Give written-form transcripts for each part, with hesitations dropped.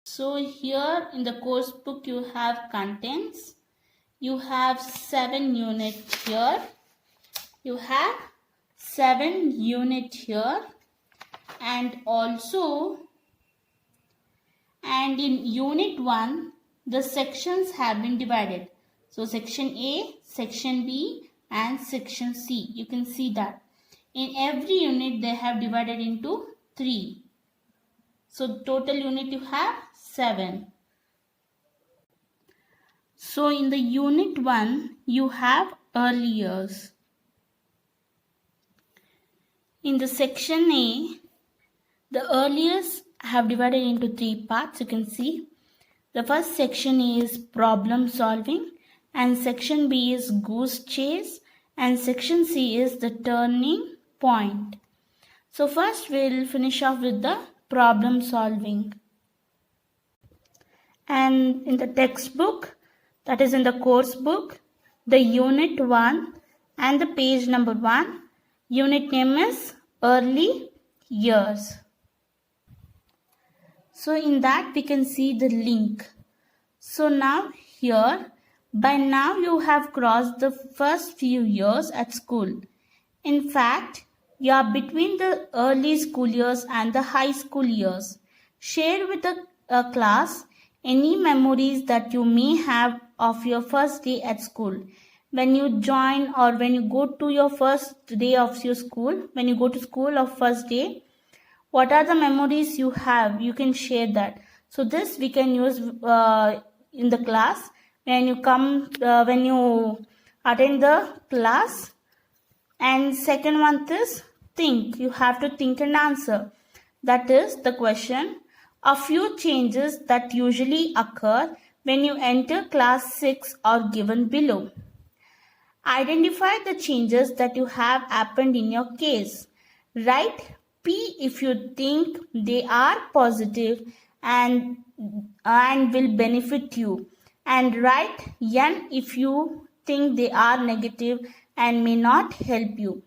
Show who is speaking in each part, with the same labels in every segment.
Speaker 1: So here in the course book you have contents. You have 7 units here. You have 7 units here, and also in unit 1 the sections have been divided. So section A, section B and section C. You can see that in every unit they have divided into 3. So total unit you have 7. So in the unit 1 you have early years. In the section A, the early years have divided into 3 parts. You can see the first section is problem solving, and section B is goose chase, and section C is the turning point. So first we'll finish off with the problem solving. And in the textbook, that is in the course book, the unit 1 and the page number 1, unit name is early years. So in that we can see the link. So now here, by now you have crossed the first few years at school. In fact, you are between the early school years and the high school years. Share with the class any memories that you may have of your first day at school. When you join or when you go to your first day of your school, when you go to school of first day, what are the memories you have? You can share that. So this we can use in the class when you come, when you attend the class. And second one is think. You have to think and answer. That is the question. A few changes that usually occur when you enter class 6 are given below. Identify the changes that you have happened in your case. Write P if you think they are positive and will benefit you. And write N if you think they are negative and may not help you.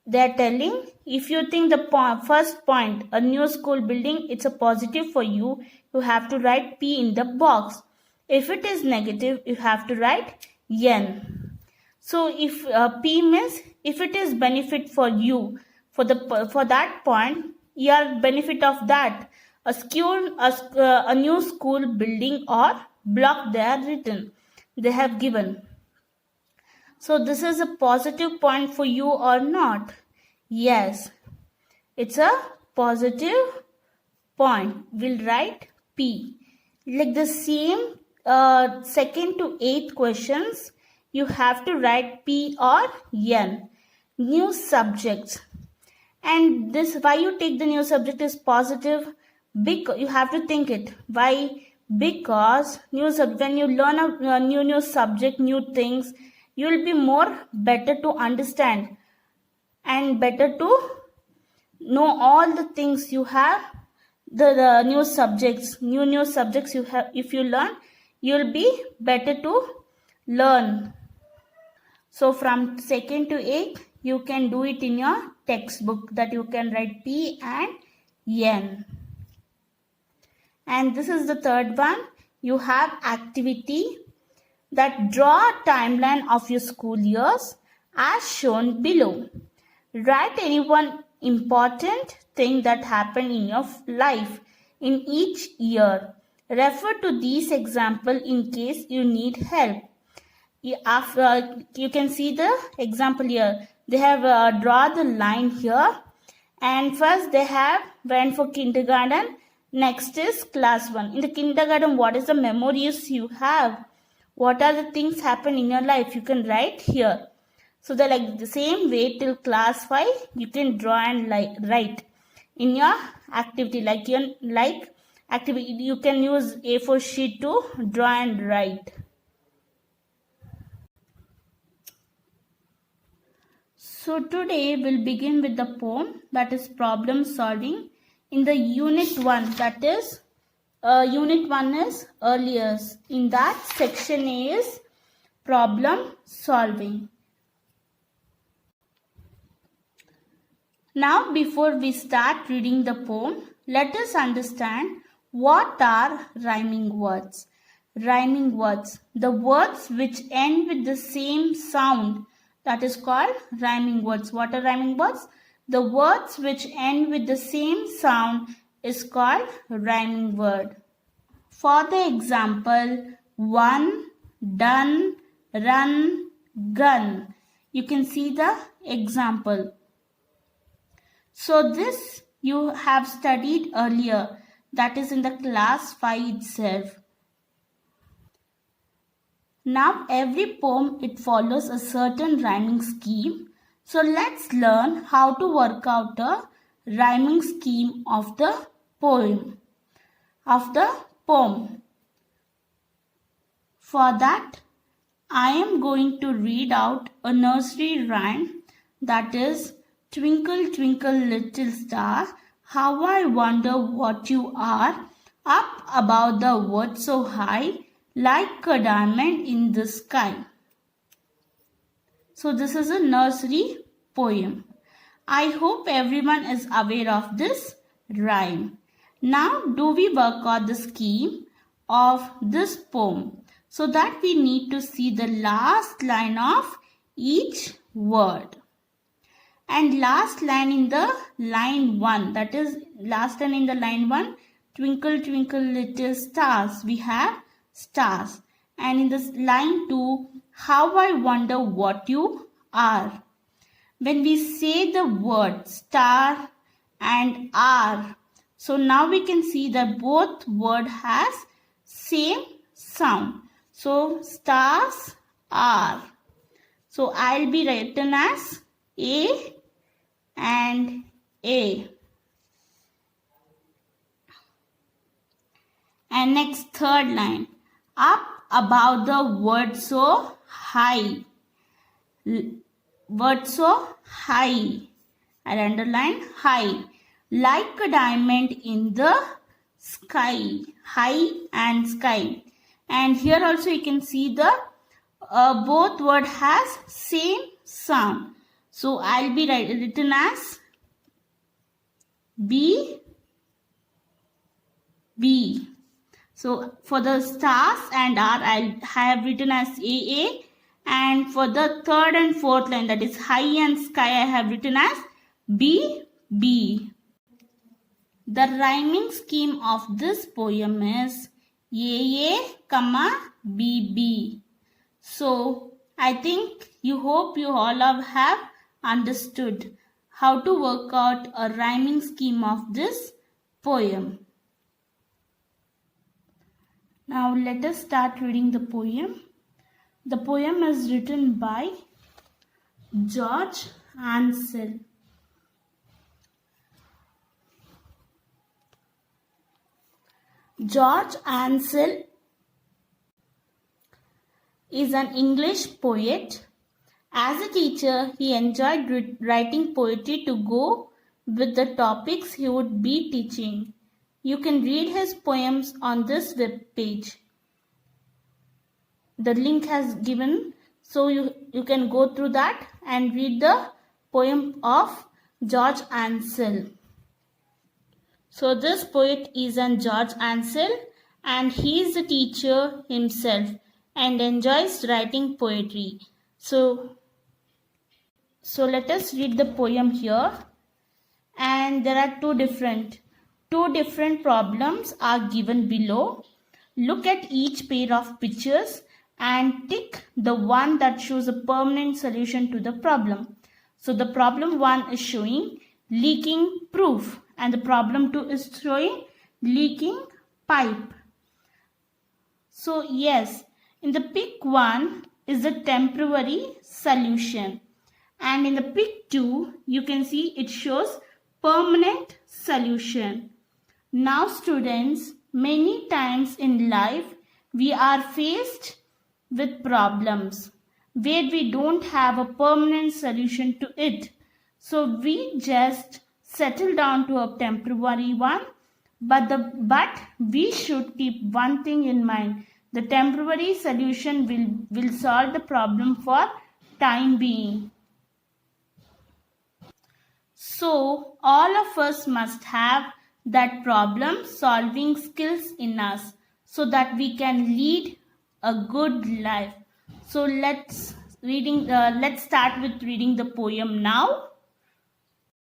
Speaker 1: They are telling if you think the first point, a new school building, it's a positive for you, you have to write P in the box. If it is negative, you have to write N. So if P means if it is benefit for you, for that point, your benefit of that, a new school building or block they are written, they have given. So this is a positive point for you or not? Yes, it's a positive point. We'll write P. Like the same second to 8th questions, you have to write P or N. New subjects. And this, why you take the new subject is positive? Because you have to think it. Why? Because when you learn a new subject, new things, you will be more better to understand and better to know all the things you have. The new subjects you have, if you learn, you'll be better to learn. So from 2nd to 8th, you can do it in your textbook, that you can write P and N. And this is the third one. You have activity, that draw a timeline of your school years as shown below. Write any one important thing that happened in your life in each year. Refer to these examples in case you need help. You can see the example here. They have drawn the line here, and first they have went for kindergarten. Next is class 1. In the kindergarten, what is the memories you have? What are the things happen in your life? You can write here. So they're like the same way till class 5. You can draw and write in your activity. Activity, you can use A4 sheet to draw and write. So today we'll begin with the poem, that is problem solving, in the unit 1, that is Unit 1 is earliest. In that section is problem solving. Now before we start reading the poem, let us understand what are rhyming words. Rhyming words, the words which end with the same sound, that is called rhyming words. What are rhyming words? The words which end with the same sound is called rhyming word. For the example, one, done, run, gun. You can see the example. So this you have studied earlier, that is in the class 5 itself. Now every poem, it follows a certain rhyming scheme. So let's learn how to work out a rhyming scheme of the poem. For that, I am going to read out a nursery rhyme, that is, twinkle, twinkle, little star, how I wonder what you are, up above the world so high, like a diamond in the sky. So this is a nursery poem. I hope everyone is aware of this rhyme. Now do we work out the scheme of this poem? So that we need to see the last line of each word. And last line in the line 1, that is last line in the line 1, twinkle, twinkle, little stars, we have stars. And in this line 2, how I wonder what you are. When we say the word star and are, so now we can see that both word has same sound. So stars are. So I'll be written as A and A. And next third line, up above the word so high. Word so high. I'll underline high. Like a diamond in the sky. High and sky. And here also you can see the both word has same sound. So I'll be written as B. So for the stars and R, I have written as AA. And for the third and fourth line, that is high and sky, I have written as B. The rhyming scheme of this poem is AA, BB. So I think you hope you all have understood how to work out a rhyming scheme of this poem. Now let us start reading the poem. The poem is written by George Ansel. George Ansel is an English poet. As a teacher, he enjoyed writing poetry to go with the topics he would be teaching. You can read his poems on this web page. The link has given, so you can go through that and read the poem of George Ansel. So this poet is an George Ansel, and he is a teacher himself and enjoys writing poetry. So let us read the poem here. And there are two different problems are given below. Look at each pair of pictures and tick the one that shows a permanent solution to the problem. So the problem 1 is showing leaking proof, and the problem 2 is showing leaking pipe. So yes, in the pick 1 is the temporary solution, and in the pick 2 you can see it shows permanent solution. Now students, many times in life we are faced with problems where we don't have a permanent solution to it. So we just settle down to a temporary one But we should keep one thing in mind. The temporary solution will solve the problem for time being. So all of us must have that problem solving skills in us so that we can lead a good life. So let's start with reading the poem now.